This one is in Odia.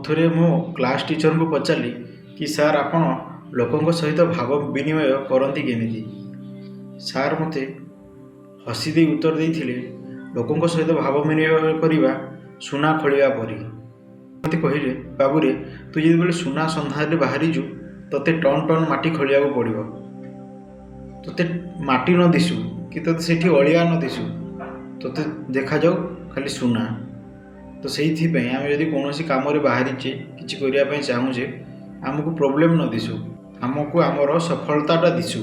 ଥରେ ମୋ କ୍ଲାସ୍ ଟିଚରଙ୍କୁ ପଚାରିଲି କି ସାର୍ ଆପଣ ଲୋକଙ୍କ ସହିତ ଭାବ ବିନିମୟ କରନ୍ତି କେମିତି? ସାର୍ ମୋତେ ହସି ଦେଇ ଉତ୍ତର ଦେଇଥିଲେ, ଲୋକଙ୍କ ସହିତ ଭାବ ବିନିମୟ କରିବା ସୁନା ଖୋଳିବା ପରି। ମୋତେ କହିଲେ, ବାବୁରେ ତୁ ଯେତେବେଳେ ସୁନା ସନ୍ଧାନରେ ବାହାରିଛୁ ତୋତେ ଟନ୍ ଟନ୍ ମାଟି ଖୋଳିବାକୁ ପଡ଼ିବ। ତୋତେ ମାଟି ନ ଦିଶୁ କି ତୋତେ ସେଠି ଅଳିଆ ନ ଦିଶୁ, ତୋତେ ଦେଖାଯାଉ ଖାଲି ସୁନା। ତ ସେଇଥିପାଇଁ ଆମେ ଯଦି କୌଣସି କାମରେ ବାହାରିଛେ, କିଛି କରିବା ପାଇଁ ଚାହୁଁଛେ, ଆମକୁ ପ୍ରୋବ୍ଲେମ୍ ନ ଦିଶୁ, ଆମକୁ ଆମର ସଫଳତାଟା ଦିଶୁ।